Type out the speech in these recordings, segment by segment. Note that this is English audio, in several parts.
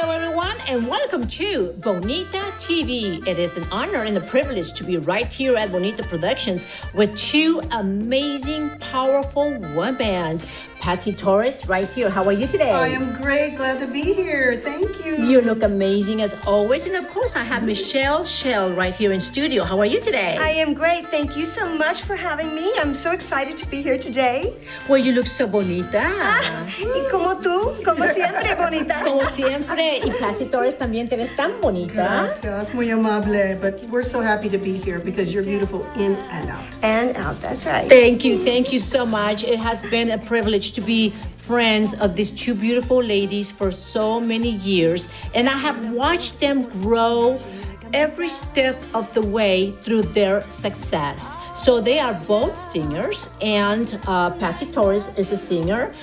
Hello, everyone, and welcome to Bonita TV. It is an honor and a privilege to be right here at Bonita Productions with two amazing, powerful women. Patsy Torres, right here. How are you today? I am great. Glad to be here. Thank you. You look amazing as always. And of course, I have Chel right here in studio. How are you today? I am great. Thank you so much for having me. I'm so excited to be here today. Well, you look so bonita. Y como tú, como siempre, bonita. Como siempre. Y Patsy Torres también te ves tan bonita. Gracias, muy amable. But we're so happy to be here because you're beautiful in and out. And out, that's right. Thank you so much. It has been a privilege to be friends of these two beautiful ladies for so many years, and I have watched them grow every step of the way through their success. So they are both singers, and Patsy Torres is a singer,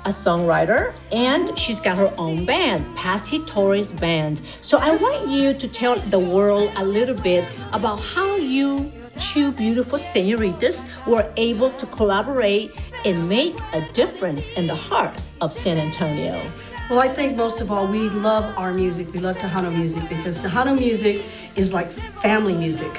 a songwriter, and she's got her own band, Patsy Torres Band. So I want you to tell the world a little bit about how you two beautiful senoritas were able to collaborate and make a difference in the heart of San Antonio. Well, I think most of all, we love our music. We love Tejano music because Tejano music is like family music.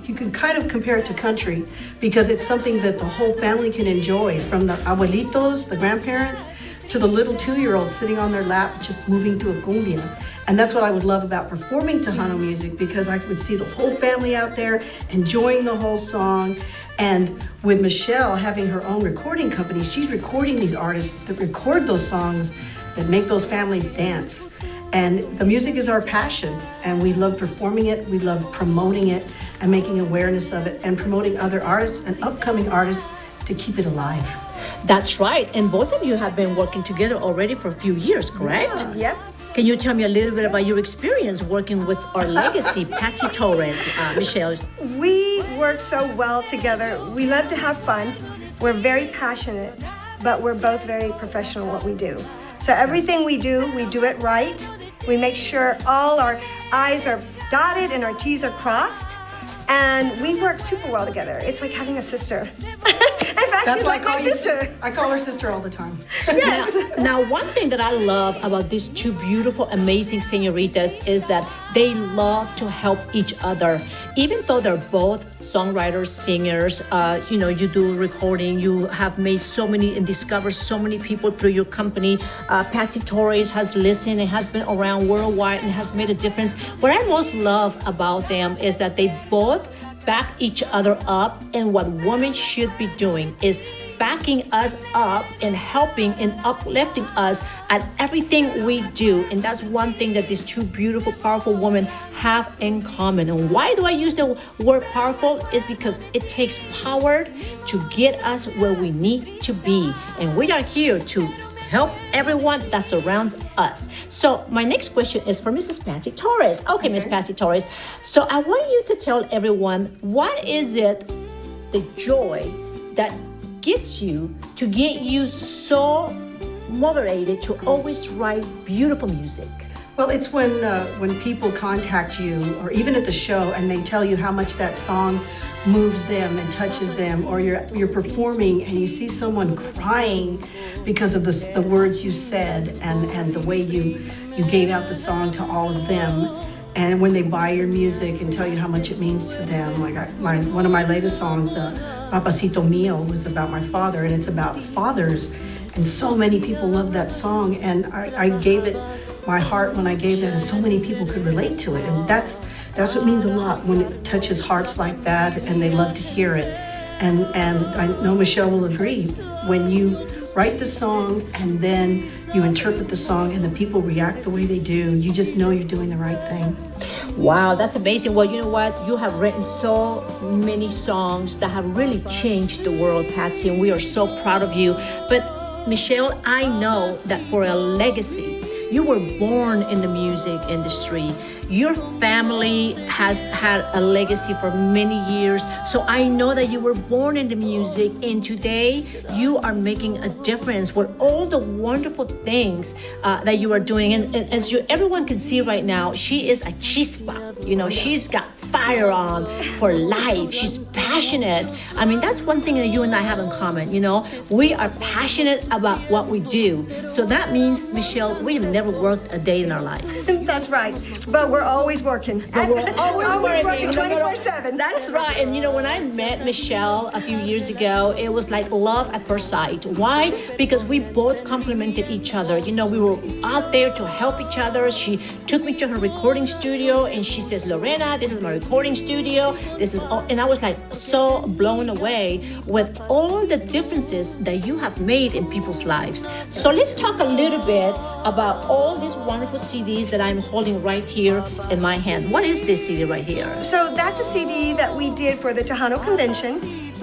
You can kind of compare it to country because it's something that the whole family can enjoy, from the abuelitos, the grandparents, to the little 2-year-olds sitting on their lap just moving to a cumbia. And that's what I would love about performing Tejano music, because I would see the whole family out there enjoying the whole song. And with Chel having her own recording company, she's recording these artists that record those songs that make those families dance. And the music is our passion, and we love performing it, we love promoting it and making awareness of it and promoting other artists and upcoming artists to keep it alive. That's right. And both of you have been working together already for a few years, correct? Yep. Can you tell me a little bit about your experience working with our legacy, Patsy Torres, Chel? We work so well together. We love to have fun. We're very passionate, but we're both very professional at what we do. So everything we do it right. We make sure all our I's are dotted and our T's are crossed. And we work super well together. It's like having a sister. In fact, she's like my sister. I call her sister all the time. Yes. Now, one thing that I love about these two beautiful, amazing senoritas is that they love to help each other. Even though they're both songwriters, singers, you do recording, you have made so many and discovered so many people through your company. Patsy Torres has listened and has been around worldwide and has made a difference. What I most love about them is that they both back each other up, and what women should be doing is backing us up and helping and uplifting us at everything we do. And that's one thing that these two beautiful, powerful women have in common. And why do I use the word powerful? Is because it takes power to get us where we need to be. And we are here to help everyone that surrounds us. So my next question is for Mrs. Patsy Torres. Okay, Miss Patsy Torres. So I want you to tell everyone, what is it, the joy that gets you to get you so motivated to always write beautiful music? Well, it's when people contact you, or even at the show, and they tell you how much that song moves them and touches them, or you're performing and you see someone crying because of the words you said and the way you gave out the song to all of them. And when they buy your music and tell you how much it means to them, like one of my latest songs, Papacito Mio, was about my father, and it's about fathers. And so many people love that song, and I gave it my heart when I gave that, and so many people could relate to it. And that's what means a lot, when it touches hearts like that, and they love to hear it. And I know Chel will agree, when you write the song and then you interpret the song and the people react the way they do, you just know you're doing the right thing. Wow, that's amazing. Well, you know what? You have written so many songs that have really changed the world, Patsy, and we are so proud of you. But Chel, I know that for a legacy, you were born in the music industry. Your family has had a legacy for many years. So I know that you were born in the music, and today you are making a difference with all the wonderful things that you are doing. And as everyone can see right now, she is a chispa. She's got fire on for life. She's passionate. I mean, that's one thing that you and I have in common. We are passionate about what we do. So that means, Michelle, we have never worked a day in our lives. That's right. But we're always working. But we're always working No, no, no. 24/7. That's right. And when I met Michelle a few years ago, it was like love at first sight. Why? Because we both complemented each other. We were out there to help each other. She took me to her recording studio and she says, Lorena, this is my recording studio. This is all. And I was like so blown away with all the differences that you have made in people's lives. So let's talk a little bit about all these wonderful CDs that I'm holding right here in my hand. What is this CD right here? So that's a CD that we did for the Tejano convention,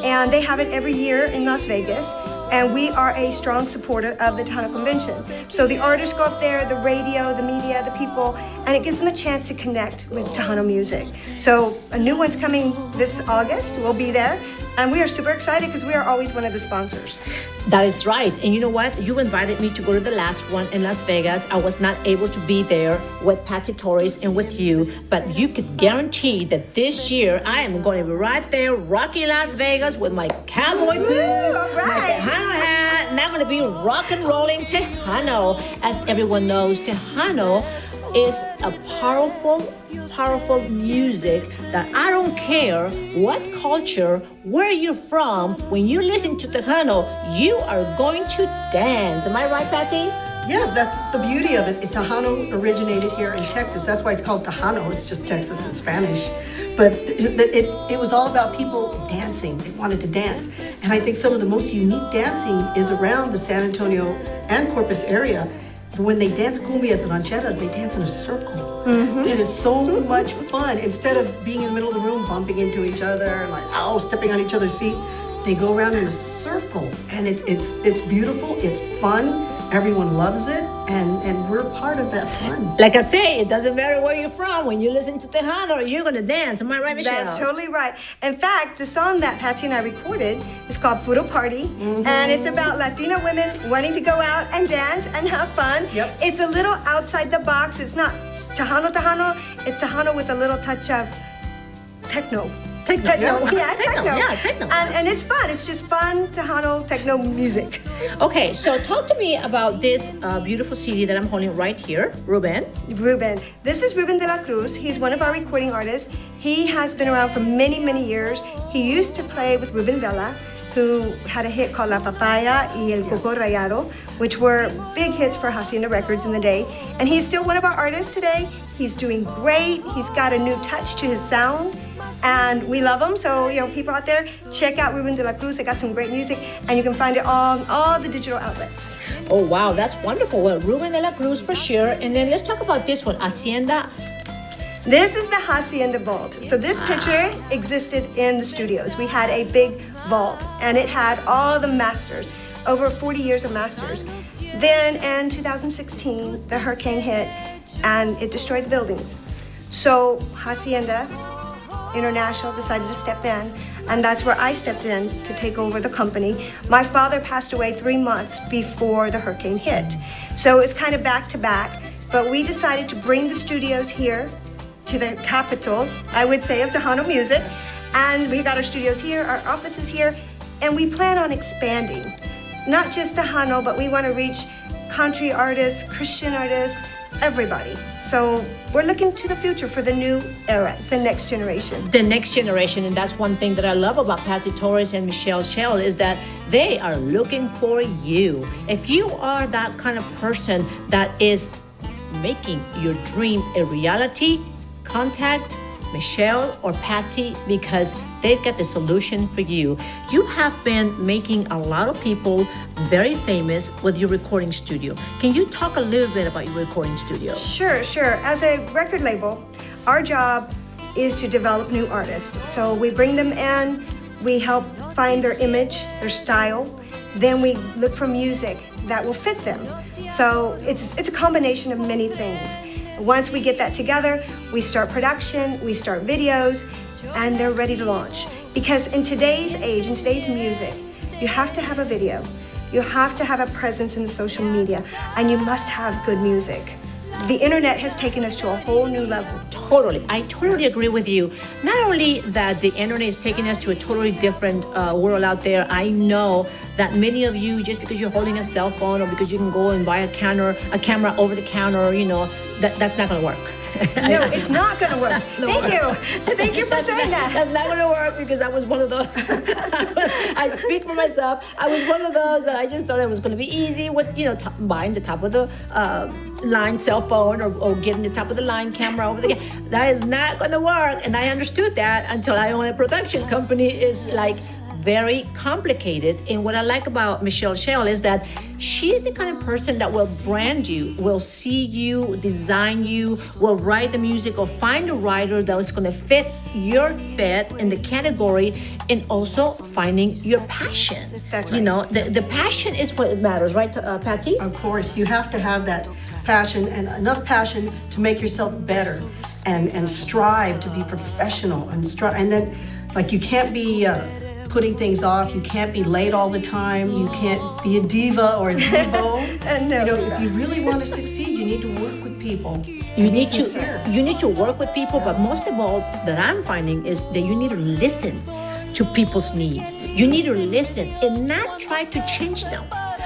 and they have it every year in Las Vegas. And we are a strong supporter of the Tejano convention. So the artists go up there, the radio, the media, the people, and it gives them a chance to connect with Tejano music. So a new one's coming this August. We'll be there. And we are super excited because we are always one of the sponsors. That is right. And you know what? You invited me to go to the last one in Las Vegas. I was not able to be there with Patsy, Torres, and with you, but you could guarantee that this year I am going to be right there rocking Las Vegas with my cowboy boots, my Tejano hat, and I'm going to be rock and rolling Tejano. As everyone knows, Tejano is a powerful music that I don't care what culture, where you're from, when you listen to Tejano, you are going to dance. Am I right, Patsy? Yes, that's the beauty of it. Tejano originated here in Texas. That's why it's called Tejano. It's just Texas in Spanish. But it was all about people dancing. They wanted to dance. And I think some of the most unique dancing is around the San Antonio and Corpus area. When they dance cumbias and rancheras, they dance in a circle. It is so much fun. Instead of being in the middle of the room, bumping into each other, and like, stepping on each other's feet, they go around in a circle. And it's beautiful, it's fun, everyone loves it, and we're part of that fun. Like I say, it doesn't matter where you're from. When you listen to Tejano, you're going to dance. Am I right, Michelle? That's totally right. In fact, the song that Patsy and I recorded is called Puro Party, and it's about Latina women wanting to go out and dance and have fun. Yep. It's a little outside the box. It's not Tejano, it's Tejano with a little touch of techno. Techno. Yeah, techno. Yeah, techno. And it's fun. It's just fun Tejano techno music. Okay, so talk to me about this beautiful CD that I'm holding right here, Ruben. This is Ruben De La Cruz. He's one of our recording artists. He has been around for many, many years. He used to play with Ruben Vela, who had a hit called La Papaya y El Coco Rayado, which were big hits for Hacienda Records in the day. And he's still one of our artists today. He's doing great. He's got a new touch to his sound. And we love him. So, people out there, check out Ruben De La Cruz. They got some great music, and you can find it on all the digital outlets. Oh, wow, that's wonderful. Well, Ruben De La Cruz for sure. And then let's talk about this one, Hacienda. This is the Hacienda Vault. So this picture existed in the studios. We had a big vault, and it had all the masters, over 40 years of masters. Then in 2016, the hurricane hit, and it destroyed the buildings. So Hacienda International decided to step in, and that's where I stepped in to take over the company. My father passed away 3 months before the hurricane hit, so it's kind of back to back, but we decided to bring the studios here to the capital, I would say, of Tejano music, and we got our studios here, our offices here, and we plan on expanding. Not just Tejano, but we want to reach country artists, Christian artists, everybody. So we're looking to the future for the new era, the next generation. The next generation, and that's one thing that I love about Patsy Torres and Michelle Chel is that they are looking for you. If you are that kind of person that is making your dream a reality, contact Michelle or Patsy because they've got the solution for you. You have been making a lot of people very famous with your recording studio. Can you talk a little bit about your recording studio? Sure. As a record label, our job is to develop new artists. So we bring them in, we help find their image, their style, then we look for music that will fit them. So it's a combination of many things. Once we get that together, we start production, we start videos, and they're ready to launch. Because in today's age, in today's music, you have to have a video. You have to have a presence in the social media, and you must have good music. the internet has taken us to a whole new level. Totally. I totally agree with you. Not only that the internet is taking us to a totally different world out there, I know that many of you, just because you're holding a cell phone or because you can go and buy a camera over the counter, you know, that's not going to work. No, it's not going to work. Thank you. Thank you for saying that. That's not going to work because I was one of those. I speak for myself. I was one of those that I just thought it was going to be easy with, you know, buying the top of the line cell phone or getting the top of the line camera over the. That is not going to work. And I understood that until I own a production company. Is like very complicated. And what I like about Chel is that she is the kind of person that will brand you, will see you, design you, will write the music or find a writer that is going to fit your fit in the category, and also finding your passion. That's right. You know, the passion is what matters, right, Patsy? Of course, you have to have that passion and enough passion to make yourself better and strive to be professional and then like you can't be putting things off. You can't be late all the time. You can't be a diva or a divo. No. You know, if you really want to succeed, you need to work with people. You need to work with people, but most of all that I'm finding is that you need to listen to people's needs. You need to listen and not try to change them.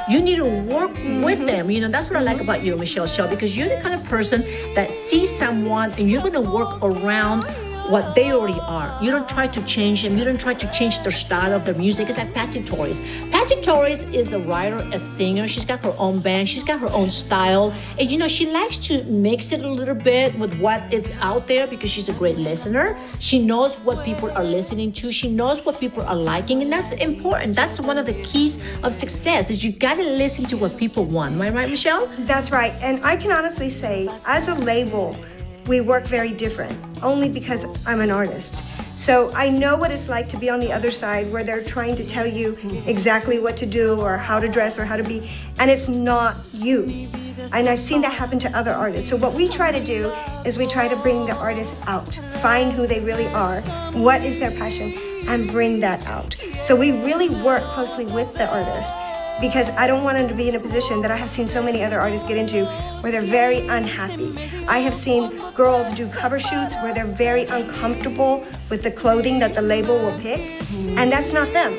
You need to work with them. You know, that's what I like about you, Chel, because you're the kind of person that sees someone and you're going to work around what they already are. You don't try to change them. You don't try to change their style of their music. It's like Patsy Torres. Patsy Torres is a writer, a singer. She's got her own band. She's got her own style. And, you know, she likes to mix it a little bit with what is out there because she's a great listener. She knows what people are listening to. She knows what people are liking. And that's important. That's one of the keys of success is you got to listen to what people want. Am I right, Chel? That's right. And I can honestly say, as a label, we work very different, only because I'm an artist. So I know what it's like to be on the other side where they're trying to tell you exactly what to do or how to dress or how to be, and it's not you. And I've seen that happen to other artists. So what we try to do is we try to bring the artist out, find who they really are, what is their passion, and bring that out. So we really work closely with the artist, because I don't want them to be in a position that I have seen so many other artists get into where they're very unhappy. I have seen girls do cover shoots where they're very uncomfortable with the clothing that the label will pick, and that's not them.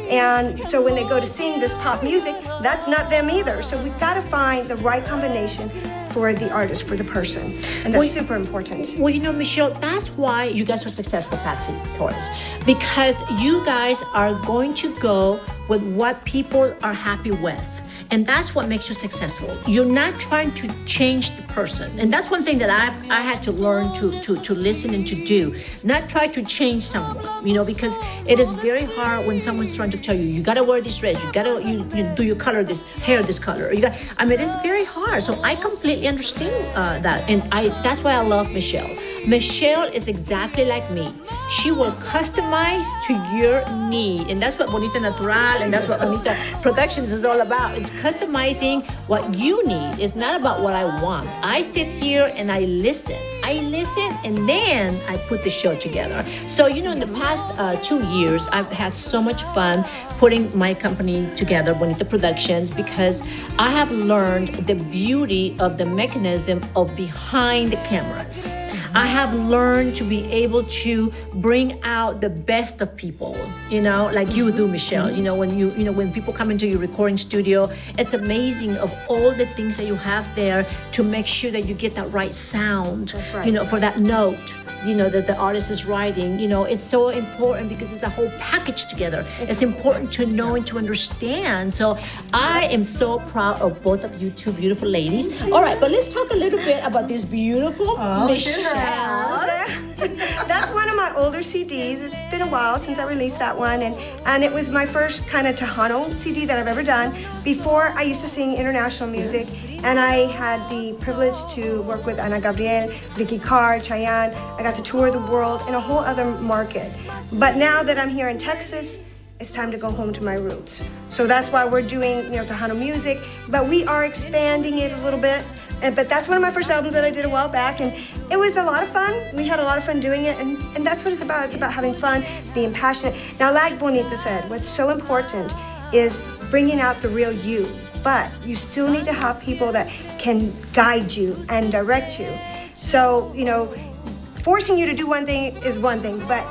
And so when they go to sing this pop music, that's not them either. So we've got to find the right combination for the artist, for the person. And that's super important. Well, you know, Chel, that's why you guys are successful, Patsy Torres, because you guys are going to go with what people are happy with. And that's what makes you successful. You're not trying to change the person. And that's one thing that I had to learn to listen and to do. Not try to change someone, you know, because it is very hard when someone's trying to tell you, you gotta wear this dress, you gotta you do your color, this hair, this color. It's very hard. So I completely understand that. And that's why I love Chel. Chel is exactly like me. She will customize to your need. And that's what Bonita Natural and that's what Bonita Productions is all about. It's customizing what you need. It's not about what I want. I sit here and I listen. And then I put the show together. So, you know, in the past 2 years, I've had so much fun putting my company together, Bonita Productions, because I have learned the beauty of the mechanism of behind the cameras. I have learned to be able to bring out the best of people, you know, like you do, Chel. You know, when people come into your recording studio, it's amazing of all the things that you have there to make sure that you get that right sound. That's right. You know, for that note, you know, that the artist is writing. You know, it's so important because it's a whole package together. It's important to know and to understand. So I am so proud of both of you two beautiful ladies. All right, but let's talk a little bit about this beautiful Chel. That's one of my older CDs. It's been a while since I released that one, and it was my first kind of Tejano CD that I've ever done. Before, I used to sing international music, and I had the privilege to work with Ana Gabriel, Vicky Carr, Cheyenne. I got to tour the world in a whole other market. But now that I'm here in Texas, it's time to go home to my roots. So that's why we're doing, you know, Tejano music, but we are expanding it a little bit. But that's one of my first albums that I did a while back, and it was a lot of fun. We had a lot of fun doing it, and that's what it's about. It's about having fun, being passionate. Now, like Bonita said, what's so important is bringing out the real you. but you still need to have people that can guide you and direct you. So, forcing you to do one thing is one thing, but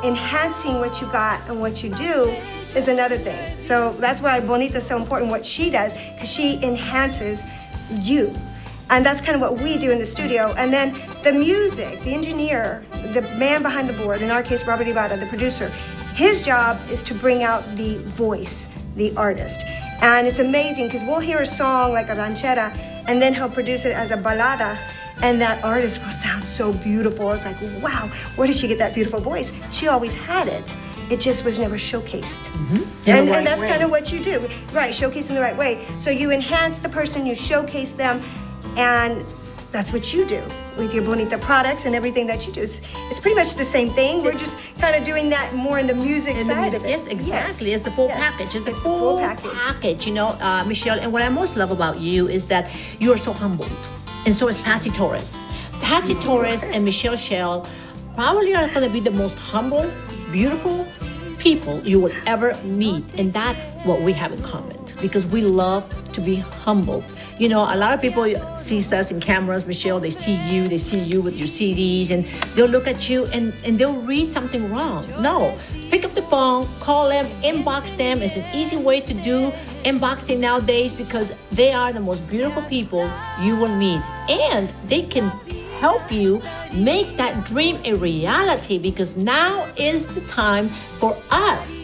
enhancing what you got and what you do is another thing. So that's why Bonita is so important, what she does, because she enhances you. And that's kind of what we do in the studio. And then the music, the engineer, the man behind the board, in our case, Robert Ibarra, the producer, his job is to bring out the voice, the artist. And it's amazing because we'll hear a song like a ranchera, and then he'll produce it as a balada, and that artist will sound so beautiful. It's like, wow, where did she get that beautiful voice? She always had it. It just was never showcased. And that's kind of what you do. Right, showcase in the right way. So you enhance the person, you showcase them, and that's what you do with your Bonita products and everything that you do. It's pretty much the same thing. We're just kind of doing that more in the music side of it. Yes, exactly. It's the full package. It's the It's full package, Michelle. And what I most love about you is that you are so humbled. And so is Patsy Torres. Patsy Torres and Michelle Chel probably are going to be the most humble, beautiful people you will ever meet. And that's what we have in common, because we love to be humbled. A lot of people see us in cameras, Michelle, they see you with your CDs, and they'll look at you and they'll read something wrong. No, pick up the phone, call them, inbox them. It's an easy way to do inboxing nowadays, because they are the most beautiful people you will meet. And they can help you make that dream a reality, because now is the time for us,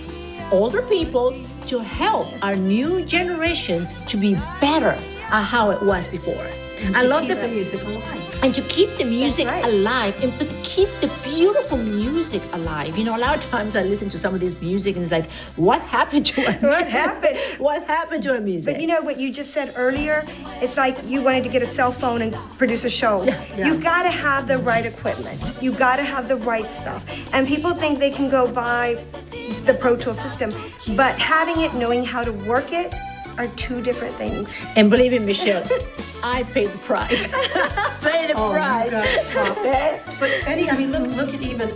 older people, to help our new generation to be better at how it was before. I love the music alive. And to keep the music right. alive, and to keep the beautiful music alive. A lot of times I listen to some of this music and it's like, what happened to it? What happened? What happened to our music? But what you just said earlier, it's like you wanted to get a cell phone and produce a show. Yeah. You gotta have the right equipment. You gotta have the right stuff. And people think they can go buy the Pro Tool system, but having it, knowing how to work it, are two different things. And believe me, Michelle, I paid the price. Pay the price. Okay? But Eddie, look at even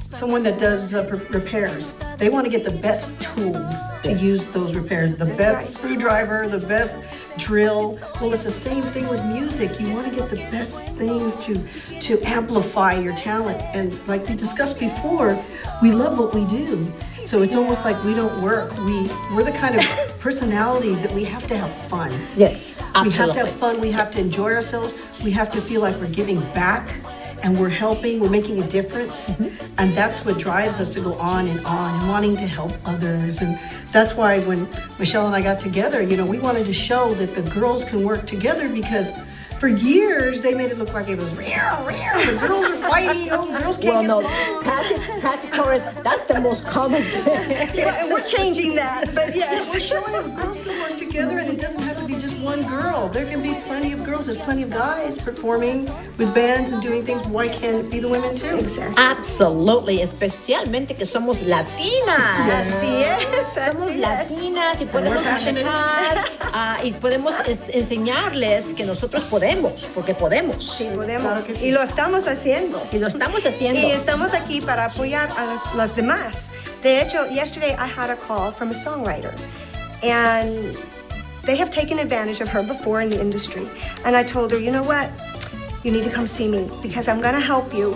someone that does repairs. They want to get the best tools to use those repairs. The best screwdriver, the best drill. Well, it's the same thing with music. You want to get the best things to amplify your talent. And like we discussed before, we love what we do. So it's almost like we don't work. We're the kind of personalities that we have to have fun. Yes, absolutely. We have to have fun. We have to enjoy ourselves. We have to feel like we're giving back, and we're helping. We're making a difference, and that's what drives us to go on and wanting to help others. And that's why when Michelle and I got together, we wanted to show that the girls can work together, because for years they made it look like it was the girls are fighting. The girls can't get along. Patsy Torres, that's the most common thing. Yeah, and we're changing that, but yes. We're showing that girls can work together, and it doesn't have to be just one girl. There can be plenty of girls. There's plenty of guys performing with bands and doing things. Why can't it be the women too? Exactly. Absolutely, especialmente que somos latinas. Así es, Somos así es. latinas y podemos manejar y podemos enseñarles que nosotros podemos, porque podemos. Sí, podemos. Claro que sí. Y lo estamos haciendo. Y lo estamos haciendo. Y estamos aquí para apoyar a las demás. De hecho, yesterday I had a call from a songwriter, and they have taken advantage of her before in the industry. And I told her, you know what? You need to come see me, because I'm going to help you.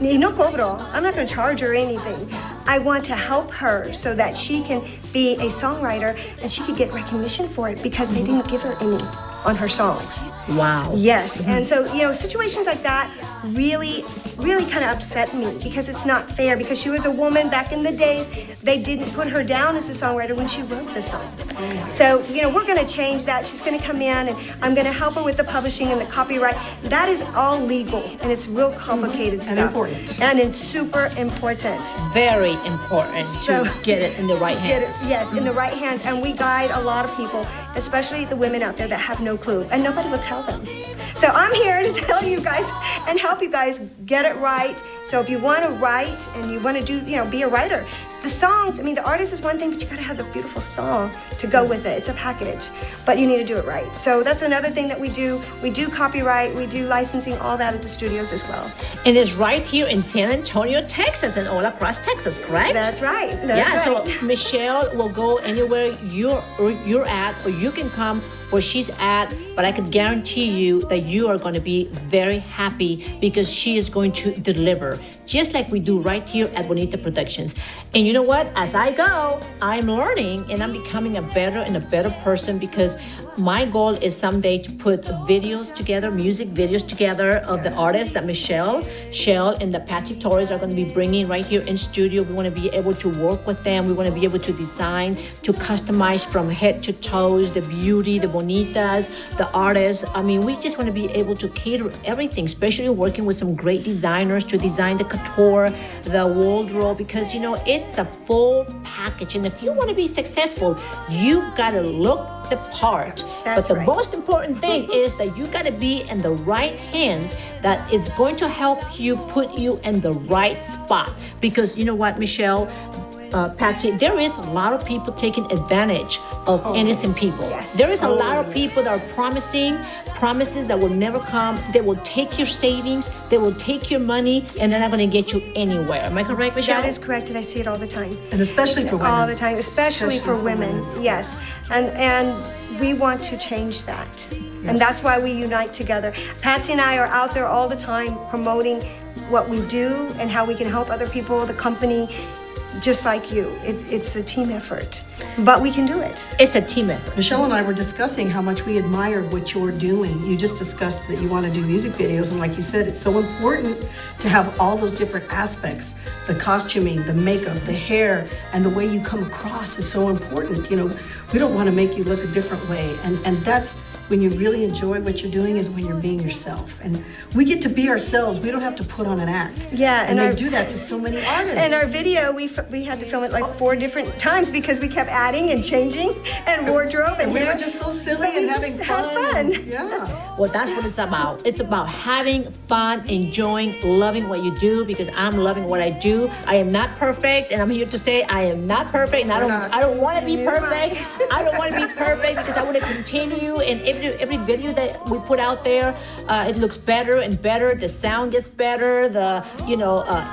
Y no cobro. I'm not going to charge her anything. I want to help her so that she can be a songwriter and she could get recognition for it, because they didn't give her any on her songs. Wow. Yes, and so, situations like that really kind of upset me, because it's not fair, because she was a woman back in the days. They didn't put her down as a songwriter when she wrote the songs. So, we're going to change that. She's going to come in, and I'm going to help her with the publishing and the copyright. That is all legal, and it's real complicated stuff. And important. And it's super important. Very important to So- get it in the right Get it, hands. yes, in the right hands. And we guide a lot of people, especially the women out there that have no clue, and nobody will tell them. So I'm here to tell you guys and help you guys get it right. So if you want to write and you want to do, be a writer, The songs, I mean, the artist is one thing, but you gotta have the beautiful song to go with it. It's a package, but you need to do it right. So that's another thing that we do. We do copyright, we do licensing, all that at the studios as well. And it's right here in San Antonio, Texas, and all across Texas, correct? That's right. That's right. So Michelle will go anywhere you're at, or you can come where she's at, but I can guarantee you that you are going to be very happy because she is going to deliver, just like we do right here at Bonita Productions. And you know what? As I go, I'm learning and I'm becoming a better and a better person, because my goal is someday to put videos together, music videos together of the artists that Chel, and the Patsy Torres are going to be bringing right here in studio. We want to be able to work with them. We want to be able to design, to customize from head to toes, the beauty, the bonitas, the artists. I mean, we just want to be able to cater everything, especially working with some great designers to design the couture, the wardrobe, because, you know, it's the full package. And if you want to be successful, you got to look the part. But the most important thing is that you got to be in the right hands, that it's going to help you, put you in the right spot. Because you know what, Michelle, Patsy, there is a lot of people taking advantage of innocent people. Yes. There is a lot of people that are promising promises that will never come. They will take your savings, they will take your money, and they're not going to get you anywhere. Am I correct, Michelle? That is correct, and I see it all the time. And especially for women. All the time, especially for women. Yes, and we want to change that. Yes. And that's why we unite together. Patsy and I are out there all the time promoting what we do and how we can help other people, the company, just like you. It's a team effort, but we can do it. It's a team effort. Michelle and I were discussing how much we admire what you're doing. You just discussed that you want to do music videos, and like you said, it's so important to have all those different aspects. The costuming, the makeup, the hair, and the way you come across is so important. You know, we don't want to make you look a different way, and that's when you really enjoy what you're doing, is when you're being yourself. And we get to be ourselves. We don't have to put on an act. Yeah, and they do that to so many artists. And our video, we had to film it like 4 different times because we kept adding and changing and wardrobe and we hair. were just so silly and having fun. Yeah. Well, that's what it's about. It's about having fun, enjoying, loving what you do, because I'm loving what I do. I am not perfect, and I'm here to say I am not perfect, and I don't want to be perfect. I don't want to be perfect, because I want to continue, and every video that we put out there, it looks better and better. The sound gets better, the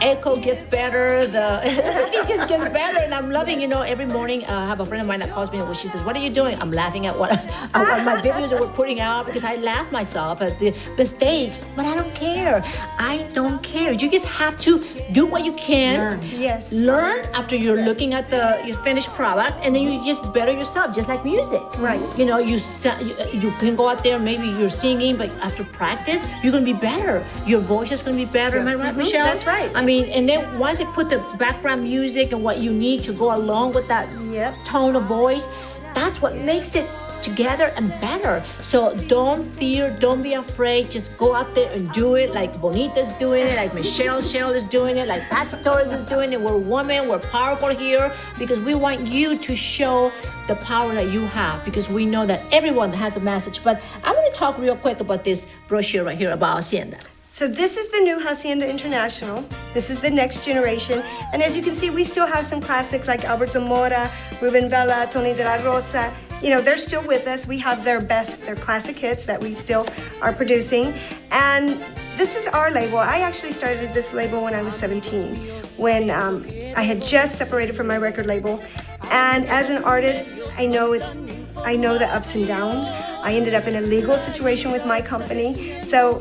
echo gets better, everything just gets better, and I'm loving. Every morning I have a friend of mine that calls me and she says, "What are you doing?" I'm laughing at what my videos that we're putting out, because I laugh myself at the mistakes, but I don't care. I don't care. You just have to do what you can. Learn. Yes. Learn after you're looking at your finished product, and then you just better yourself, just like music. Right. You can go out there, maybe you're singing, but after practice, you're going to be better. Your voice is going to be better. Am I right, Michelle? That's right. I mean, and then once they put the background music and what you need to go along with that tone of voice, that's what makes it together and better. So don't fear, don't be afraid. Just go out there and do it, like Bonita's doing it, like Chel is doing it, like Patsy Torres is doing it. We're women, we're powerful here, because we want you to show the power that you have, because we know that everyone has a message. But I want to talk real quick about this brochure right here about Hacienda. So this is the new Hacienda International. This is the next generation. And as you can see, we still have some classics like Albert Zamora, Ruben Vela, Tony de la Rosa. They're still with us. We have their classic hits that we still are producing. And this is our label. I actually started this label when I was 17, when I had just separated from my record label. And as an artist, I know the ups and downs. I ended up in a legal situation with my company. So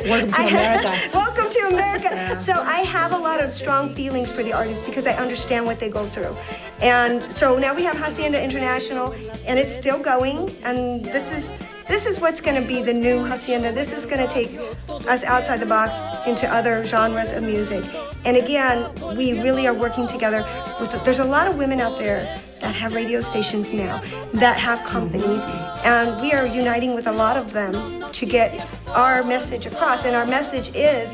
Welcome to America. Welcome to America. So I have a lot of strong feelings for the artists, because I understand what they go through. And so now we have Hacienda International, and it's still going. And this is what's going to be the new Hacienda. This is going to take us outside the box into other genres of music. And again, we really are working together there's a lot of women out there that have radio stations now, that have companies, and we are uniting with a lot of them to get our message across. And our message is,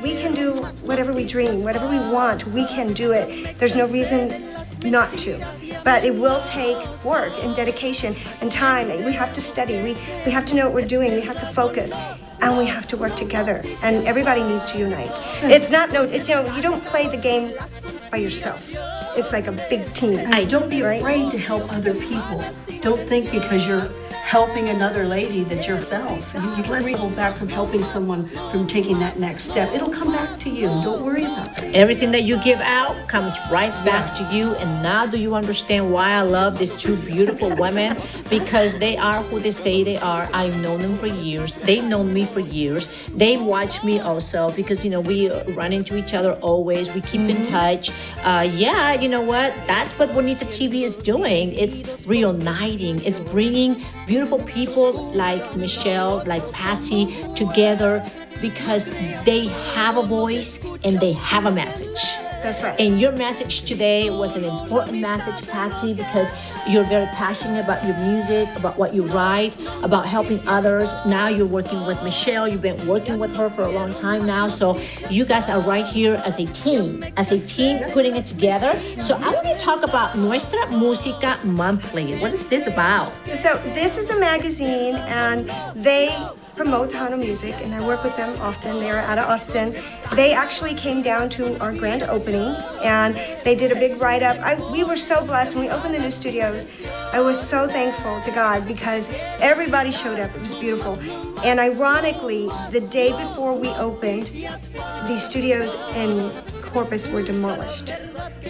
we can do whatever we dream, whatever we want, we can do it. There's no reason not to. But it will take work and dedication and time. We have to study. We have to know what we're doing. We have to focus. and we have to work together, and everybody needs to unite. It's not you don't play the game by yourself. It's like a big team. Don't be right? afraid to help other people. Don't think because you're helping another lady that you're yourself. You let me hold back from helping someone from taking that next step. It'll come back to you. Don't worry about that. Everything that you give out comes right back to you. And now do you understand why I love these two beautiful women? Because they are who they say they are. I've known them for years. They've known me for years. They watch me also because, we run into each other always. We keep in touch. You know what? That's what Bonita TV is doing. It's reuniting. It's bringing beautiful people like Chel, like Patsy together because they have a voice and they have a message. That's right. And your message today was an important message, Patsy, because you're very passionate about your music, about what you write, about helping others. Now you're working with Chel. You've been working with her for a long time now. So you guys are right here as a team putting it together. So I want to talk about Nuestra Música Monthly. What is this about? So this is a magazine, and they promote Tejano music, and I work with them often. They're out of Austin. They actually came down to our grand opening, and they did a big write-up. We were so blessed when we opened the new studios. I was so thankful to God because everybody showed up. It was beautiful. And ironically, the day before we opened, these studios in Corpus were demolished.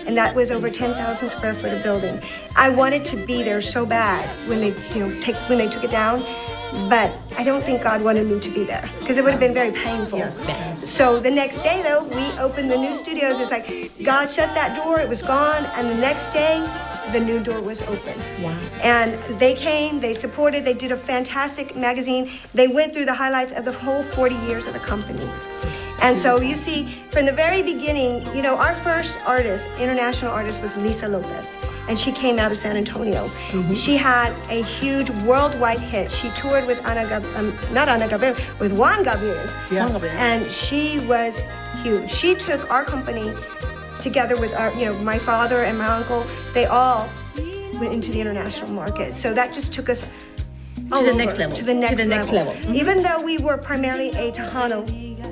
And that was over 10,000 square foot of building. I wanted to be there so bad when they took it down. But I don't think God wanted me to be there because it would have been very painful. Yes. So the next day, though, we opened the new studios. It's like God shut that door, it was gone, and the next day, the new door was open. Wow. And they came, they supported, they did a fantastic magazine. They went through the highlights of the whole 40 years of the company. And so you see, from the very beginning, our first artist, international artist, was Lisa Lopez, and she came out of San Antonio. Mm-hmm. She had a huge worldwide hit. She toured with with Juan Gabriel. Yes. And she was huge. She took our company together with our, my father and my uncle. They all went into the international market. So that just took us to the next level. Mm-hmm. Even though we were primarily a Tejano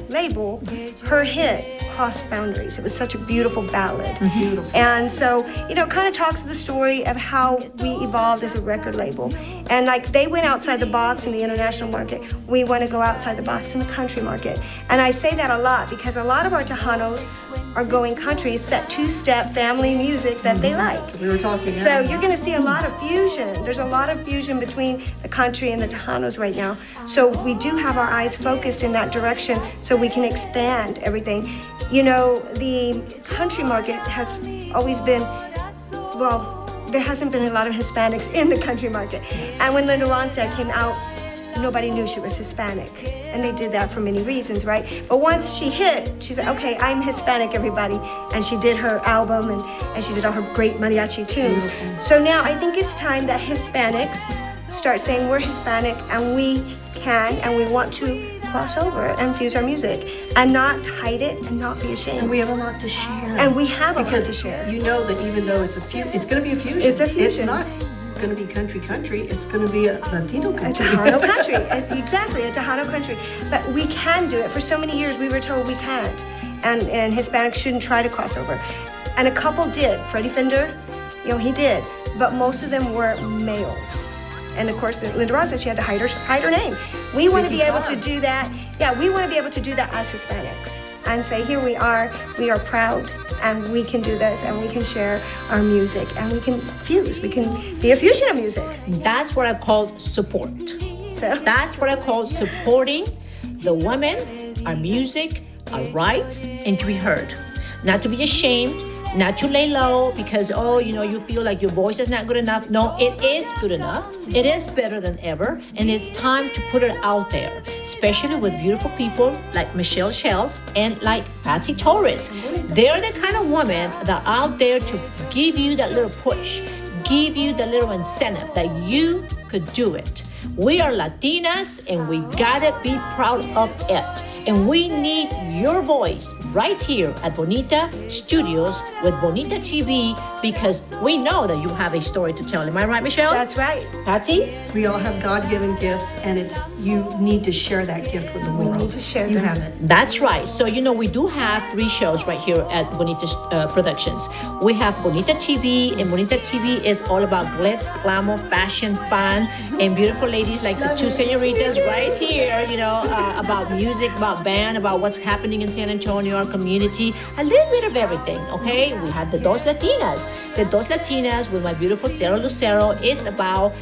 label, her hit crossed boundaries. It was such a beautiful ballad. Beautiful. And so, kind of talks the story of how we evolved as a record label. And like they went outside the box in the international market, we want to go outside the box in the country market. And I say that a lot because a lot of our Tejanos are going country. It's that two-step family music that they like. We were talking. So you're going to see a lot of fusion. There's a lot of fusion between the country and the Tejanos right now. So we do have our eyes focused in that direction so we can expand everything. The country market has always been, there hasn't been a lot of Hispanics in the country market. And when Linda Ronstadt came out, nobody knew she was Hispanic. And they did that for many reasons, right? But once she hit, she said, okay, I'm Hispanic, everybody. And she did her album and she did all her great mariachi tunes. So now I think it's time that Hispanics start saying we're Hispanic and we can and we want to cross over and fuse our music and not hide it and not be ashamed. And we have a lot to share. And we have a lot to share. You know that even though it's it's going to be a fusion. It's a fusion. It's not going to be country. It's going to be a Latino country. A Tejano country. Exactly, a Tejano country. But we can do it. For so many years, we were told we can't. And Hispanics shouldn't try to cross over. And a couple did. Freddie Fender, he did. But most of them were males. And of course, Linda Ross said she had to hide her name. We want to be able to do that. Yeah, we want to be able to do that as Hispanics and say, here we are proud, and we can do this, and we can share our music, and we can fuse. We can be a fusion of music. That's what I call support. That's what I call supporting the women, our music, our rights, and to be heard. Not to be ashamed, not to lay low because, you feel like your voice is not good enough. No, it is good enough. It is better than ever. And it's time to put it out there, especially with beautiful people like Chel and like Patsy Torres. They're the kind of women that are out there to give you that little push, give you the little incentive that you could do it. We are Latinas and we gotta be proud of it. And we need your voice right here at Bonita Studios with Bonita TV because we know that you have a story to tell. Am I right, Michelle? That's right. Patsy? We all have God-given gifts, and you need to share that gift with the world. We need to share You them. have it. That's right. So, we do have 3 shows right here at Bonita Productions. We have Bonita TV, and Bonita TV is all about glitz, glamour, fashion, fun, and beautiful ladies like the 2 senoritas right here, about music, about band, about what's happening in San Antonio, our community, a little bit of everything, okay? We have the Dos Latinas. The Dos Latinas with my beautiful Sarah Lucero is about,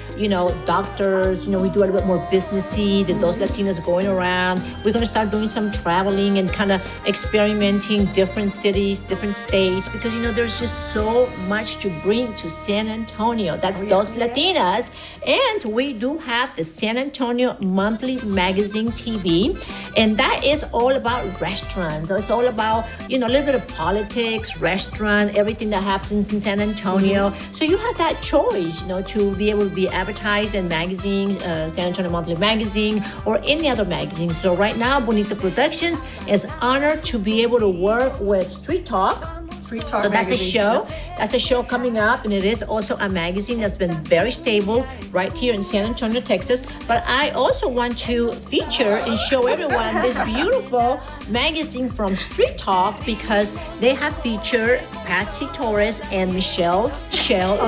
doctors, we do a little bit more businessy, the Dos Latinas going around. We're going to start doing some traveling and kind of experimenting different cities, different states, because, there's just so much to bring to San Antonio. That's Dos Latinas. And we do have the San Antonio Monthly Magazine TV, and that is all about restaurants. So it's all about, a little bit of politics, restaurant, everything that happens in San Antonio. So you have that choice, to be able to be advertised in magazines, San Antonio Monthly Magazine, or any other magazines. So right now, Bonita Productions is honored to be able to work with Street Talk. So that's a show. That's a show coming up, and it is also a magazine that's been very stable right here in San Antonio, Texas. But I also want to feature and show everyone this beautiful magazine from Street Talk, because they have featured Patsy Torres and Chel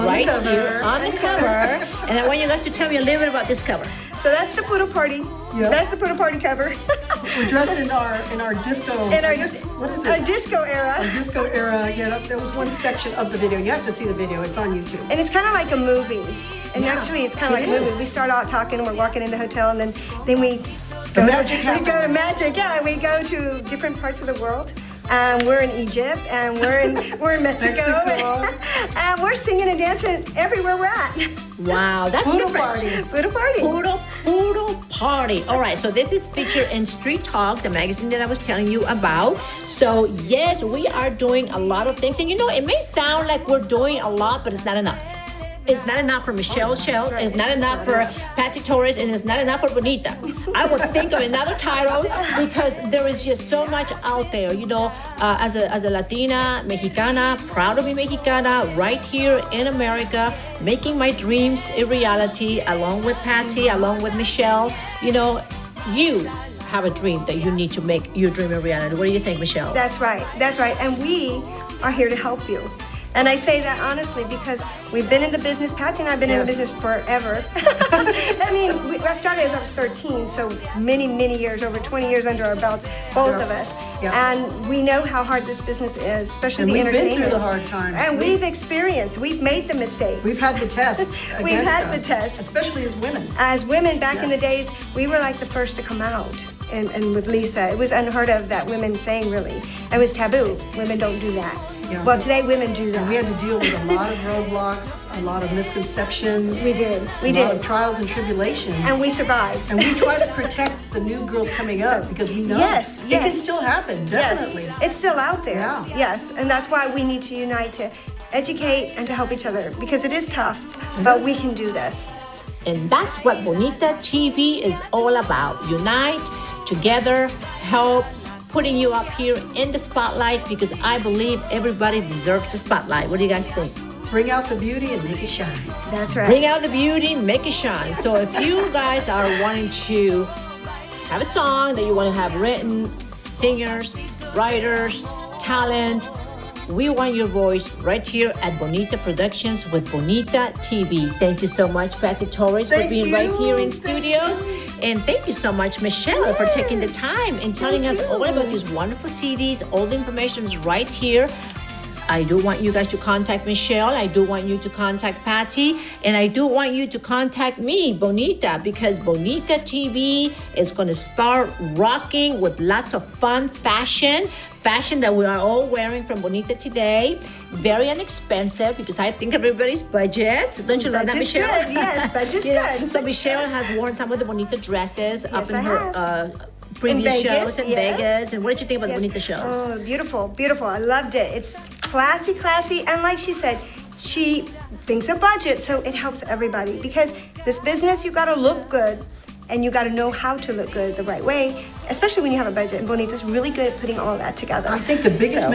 right here on the cover. And I want you guys to tell me a little bit about this cover. So that's the Poodle Party. Yep. That's the Poodle Party cover. We're dressed in our disco. What is it? Our disco era. Our disco era. Yeah, there was one section of the video. You have to see the video. It's on YouTube. And it's kind of like a movie. And Yeah, actually, it's kind of like a it movie. is. We start out talking, and we're walking in the hotel, and then we The go magic we happens. go to magic. Yeah, we go to different parts of the world. We're in Egypt, and we're in Mexico, and we're singing and dancing everywhere we're at. Wow, that's Poodle different. party. Poodle Party. Poodle party. All right, so this is featured in Street Talk, the magazine that I was telling you about. So yes, we are doing a lot of things, and it may sound like we're doing a lot, but it's not enough. It's not enough for Chel. It's not enough for Patsy Torres, and it's not enough for Bonita. I would think of another title, because there is just so much out there. As a Latina, Mexicana, proud to be Mexicana, right here in America, making my dreams a reality, along with Patsy, along with Michelle. You have a dream that you need to make your dream a reality. What do you think, Michelle? That's right. That's right. And we are here to help you. And I say that honestly because we've been in the business. Patsy and I have been in the business forever. I mean, I started as I was 13, so many, many years, over 20 years under our belts, both of us. Yes. And we know how hard this business is, especially And the we've been entertainment. through the hard times. And we've experieed, we've made the mistakes. We've had the tests. We've against had us, the tests. especially as women. As women back in the Yes. days, we were like the first to come out. And with Lisa, it was unheard of that women sang, really. It was taboo. Women don't do that. Yeah. Well, today women do that. And we had to deal with a lot of roadblocks, a lot of misconceptions. We did. We a did. lot of trials and tribulations. And we survived. And we try to protect the new girls coming up, because we know Yes, it can yes. still happen. Definitely. Yes, it's still out there. Yeah. Yes, and that's why we need to unite to educate and to help each other, because it is tough, but we can do this. And that's what Bonita TV is all about. Unite, together, help, putting you up here in the spotlight, because I believe everybody deserves the spotlight. What do you guys think? Bring out the beauty and make it shine. That's right. Bring out the beauty, make it shine. So if you guys are wanting to have a song that you want to have written, singers, writers, talent, we want your voice right here at Bonita Productions with Bonita TV. Thank you so much, Patsy Torres, for Thank being you. right here in studios. And thank you so much, Michelle, for taking the time and telling us all about these wonderful CDs. All the information is right here. I do want you guys to contact Michelle. I do want you to contact Patsy. And I do want you to contact me, Bonita, because Bonita TV is going to start rocking with lots of fun fashion that we are all wearing from Bonita today. Very inexpensive, because I think everybody's budget. Don't you love that, Budget's Michelle? good, yes, budget's good. So Michelle has worn some of the Bonita dresses up Yes, in I her previous In Vegas, shows in yes. Vegas. And what did you think about Yes. the Bonita shows? Oh, beautiful, beautiful. I loved it. It's classy, and like she said, she thinks of budget, so it helps everybody, because this business, you got to look good, and you got to know how to look good the right way, especially when you have a budget. And Bonita's really good at putting all that together. I think the biggest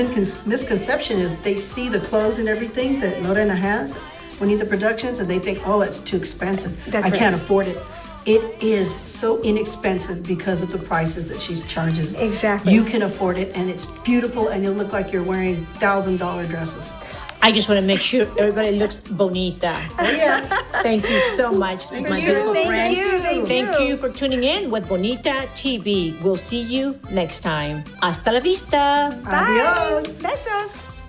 misconception is they see the clothes and everything that Lorena has, Bonita Productions, and they think, oh, it's too expensive. That's I right. can't afford it. It is so inexpensive because of the prices that she charges. Exactly. You can afford it, and it's beautiful, and you'll look like you're wearing $1,000 dresses. I just want to make sure everybody looks bonita. Oh, yeah. Thank you so much, my beautiful Thank friends. you. Thank you for tuning in with Bonita TV. We'll see you next time. Hasta la vista. Bye. Adios. Besos.